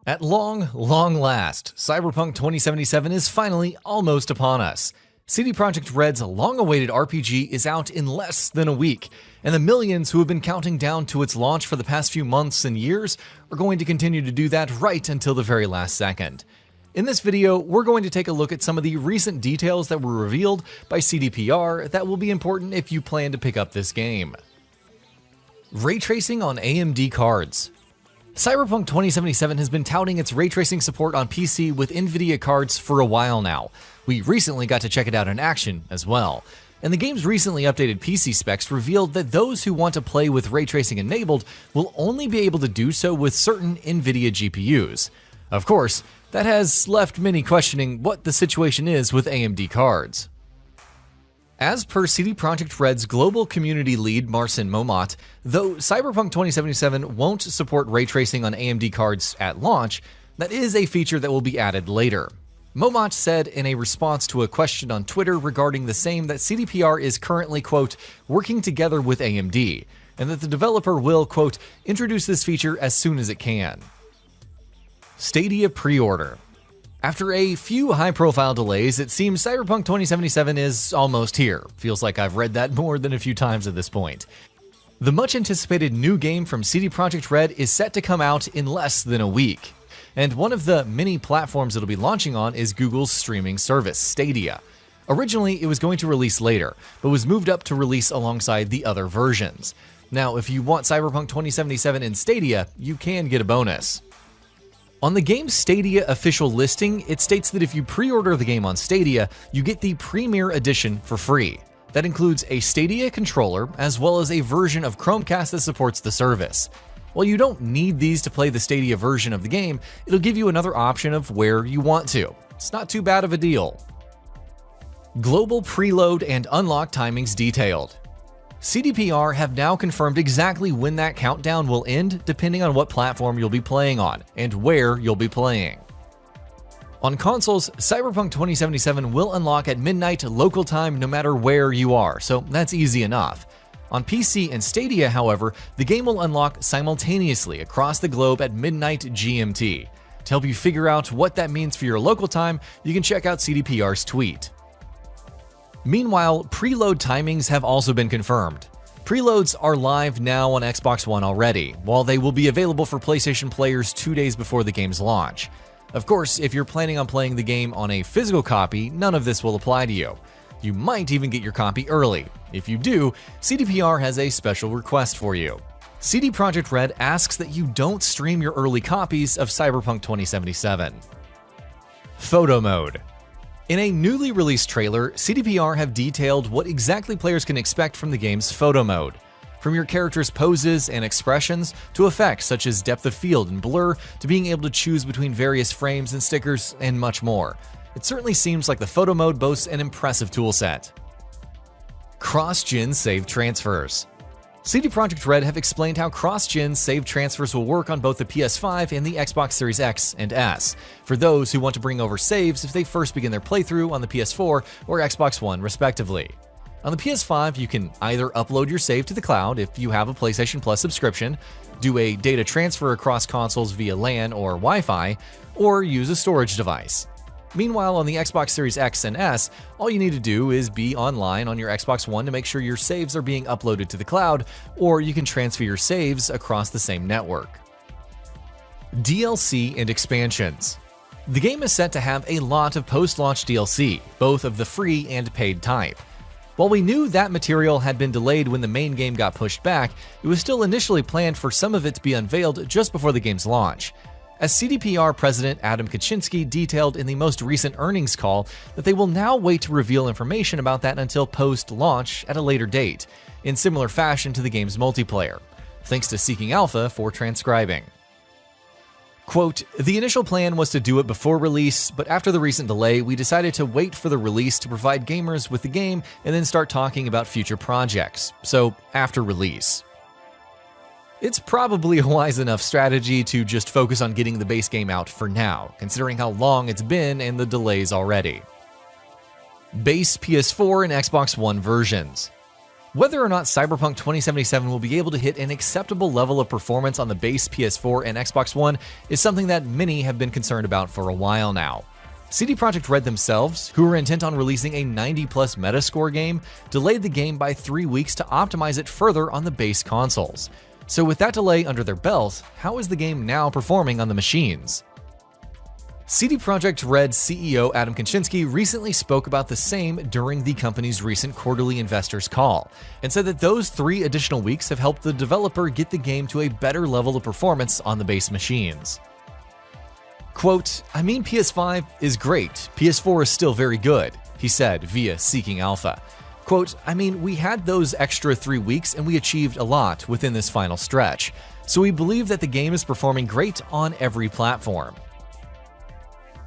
At long last, Cyberpunk 2077 is finally almost upon us. CD Projekt RED's long-awaited RPG is out in less than a week, and the millions who have been counting down to its launch for the past few months and years are going to continue to do that right until the very last second. In this video, we're going to take a look at some of the recent details that were revealed by CDPR that will be important if you plan to pick up this game. Ray tracing on AMD cards. Cyberpunk 2077 has been touting its ray tracing support on PC with NVIDIA cards for a while now. We recently got to check it out in action as well. And the game's recently updated PC specs revealed that those who want to play with ray tracing enabled will only be able to do so with certain NVIDIA GPUs. Of course, that has left many questioning what the situation is with AMD cards. As per CD Projekt RED's global community lead Marcin Momot, though Cyberpunk 2077 won't support ray tracing on AMD cards at launch, that is a feature that will be added later. Momot said in a response to a question on Twitter regarding the same that CDPR is currently, quote, working together with AMD, and that the developer will, quote, introduce this feature as soon as it can. Stadia pre-order. After a few high-profile delays, it seems Cyberpunk 2077 is almost here. Feels like I've read that more than a few times at this point. The much-anticipated new game from CD Projekt RED is set to come out in less than a week. And one of the many platforms it'll be launching on is Google's streaming service, Stadia. Originally, it was going to release later, but was moved up to release alongside the other versions. Now, if you want Cyberpunk 2077 in Stadia, you can get a bonus. On the game's Stadia official listing, it states that if you pre-order the game on Stadia, you get the Premier Edition for free. That includes a Stadia controller, as well as a version of Chromecast that supports the service. While you don't need these to play the Stadia version of the game, it'll give you another option of where you want to. It's not too bad of a deal. Global preload and unlock timings detailed. CDPR have now confirmed exactly when that countdown will end depending on what platform you'll be playing on and where you'll be playing. On consoles, Cyberpunk 2077 will unlock at midnight local time no matter where you are, so that's easy enough. On PC and Stadia, however, the game will unlock simultaneously across the globe at midnight GMT. To help you figure out what that means for your local time, you can check out CDPR's tweet. Meanwhile, preload timings have also been confirmed. Preloads are live now on Xbox One already, while they will be available for PlayStation players 2 days before the game's launch. Of course, if you're planning on playing the game on a physical copy, none of this will apply to you. You might even get your copy early. If you do, CDPR has a special request for you. CD Projekt RED asks that you don't stream your early copies of Cyberpunk 2077. Photo mode. In a newly released trailer, CDPR have detailed what exactly players can expect from the game's photo mode. From your character's poses and expressions, to effects such as depth of field and blur, to being able to choose between various frames and stickers, and much more. It certainly seems like the photo mode boasts an impressive toolset. Cross-gen save transfers. CD Projekt RED have explained how cross-gen save transfers will work on both the PS5 and the Xbox Series X and S, for those who want to bring over saves if they first begin their playthrough on the PS4 or Xbox One respectively. On the PS5, you can either upload your save to the cloud if you have a PlayStation Plus subscription, do a data transfer across consoles via LAN or Wi-Fi, or use a storage device. Meanwhile, on the Xbox Series X and S, all you need to do is be online on your Xbox One to make sure your saves are being uploaded to the cloud, or you can transfer your saves across the same network. DLC and expansions. The game is set to have a lot of post-launch DLC, both of the free and paid type. While we knew that material had been delayed when the main game got pushed back, it was still initially planned for some of it to be unveiled just before the game's launch. As CDPR President Adam Kaczynski detailed in the most recent earnings call that they will now wait to reveal information about that until post-launch at a later date, in similar fashion to the game's multiplayer. Thanks to Seeking Alpha for transcribing. Quote, the initial plan was to do it before release, but after the recent delay, we decided to wait for the release to provide gamers with the game and then start talking about future projects. So, after release. It's probably a wise enough strategy to just focus on getting the base game out for now, considering how long it's been and the delays already. Base PS4 and Xbox One versions. Whether or not Cyberpunk 2077 will be able to hit an acceptable level of performance on the base PS4 and Xbox One is something that many have been concerned about for a while now. CD Projekt RED themselves, who were intent on releasing a 90+ Metascore game, delayed the game by 3 weeks to optimize it further on the base consoles. So with that delay under their belt, how is the game now performing on the machines? CD Projekt RED CEO Adam Kaczynski recently spoke about the same during the company's recent quarterly investors call, and said that those 3 additional weeks have helped the developer get the game to a better level of performance on the base machines. Quote, "I mean, PS5 is great, PS4 is still very good," he said via Seeking Alpha. Quote, "I mean, we had those extra 3 weeks and we achieved a lot within this final stretch, so we believe that the game is performing great on every platform."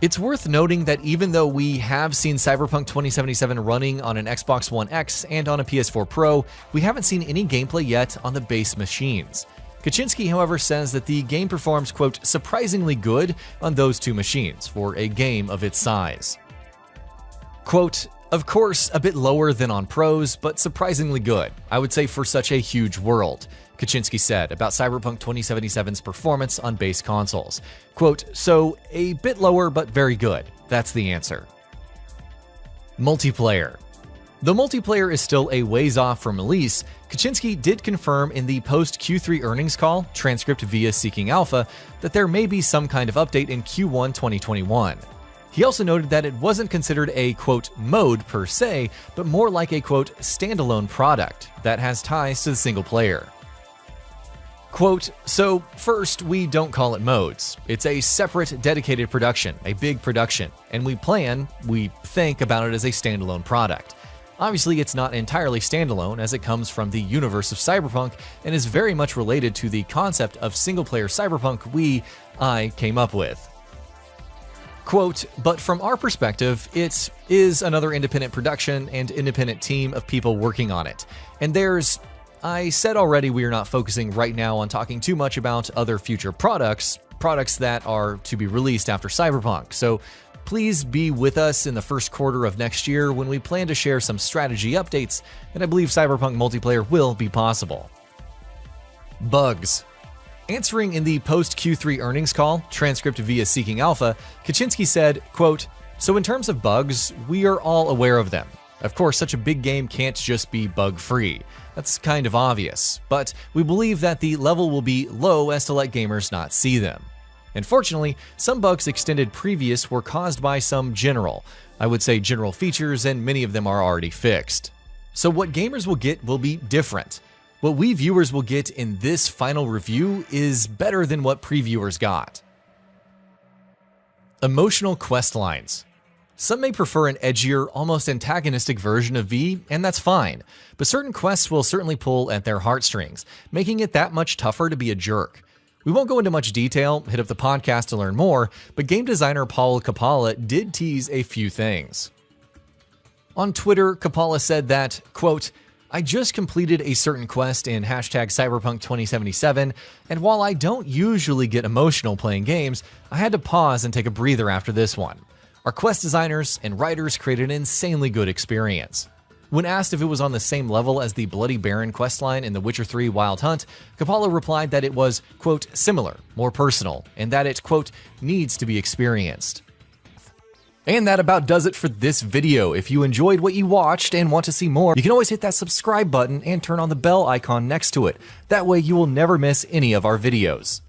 It's worth noting that even though we have seen Cyberpunk 2077 running on an Xbox One X and on a PS4 Pro, we haven't seen any gameplay yet on the base machines. Kaczynski, however, says that the game performs, quote, "surprisingly good on those 2 machines for a game of its size." Quote, "Of course, a bit lower than on pros, but surprisingly good, I would say, for such a huge world," Kaczynski said about Cyberpunk 2077's performance on base consoles. Quote, "So, a bit lower but very good. That's the answer." Multiplayer. Though multiplayer is still a ways off from release, Kaczynski did confirm in the post-Q3 earnings call, transcript via Seeking Alpha, that there may be some kind of update in Q1 2021. He also noted that it wasn't considered a, quote, "mode" per se, but more like a, quote, "standalone product" that has ties to the single player. Quote, "So first, we don't call it modes. It's a separate, dedicated production, a big production, and we think about it as a standalone product. Obviously, it's not entirely standalone as it comes from the universe of Cyberpunk and is very much related to the concept of single-player Cyberpunk I came up with." Quote, "But from our perspective, it is another independent production and independent team of people working on it. And I said already we are not focusing right now on talking too much about other future products that are to be released after Cyberpunk, so please be with us in the first quarter of next year when we plan to share some strategy updates, and I believe Cyberpunk multiplayer will be possible." Bugs. Answering in the post-Q3 earnings call, transcript via Seeking Alpha, Kaczynski said, quote, "So in terms of bugs, we are all aware of them. Of course, such a big game can't just be bug-free. That's kind of obvious, but we believe that the level will be low as to let gamers not see them. Unfortunately, some bugs extended previous were caused by some general features, and many of them are already fixed. So what gamers will get will be different. What we viewers will get in this final review is better than what previewers got." Emotional quest lines. Some may prefer an edgier, almost antagonistic version of V, and that's fine, but certain quests will certainly pull at their heartstrings, making it that much tougher to be a jerk. We won't go into much detail, hit up the podcast to learn more, but game designer Paul Kapala did tease a few things. On Twitter, Kapala said that, quote, "I just completed a certain quest in #Cyberpunk 2077, and while I don't usually get emotional playing games, I had to pause and take a breather after this one. Our quest designers and writers created an insanely good experience." When asked if it was on the same level as the Bloody Baron questline in The Witcher 3 Wild Hunt, Kapala replied that it was, quote, "similar, more personal, and that it, quote, needs to be experienced." And that about does it for this video. If you enjoyed what you watched and want to see more, you can always hit that subscribe button and turn on the bell icon next to it. That way you will never miss any of our videos.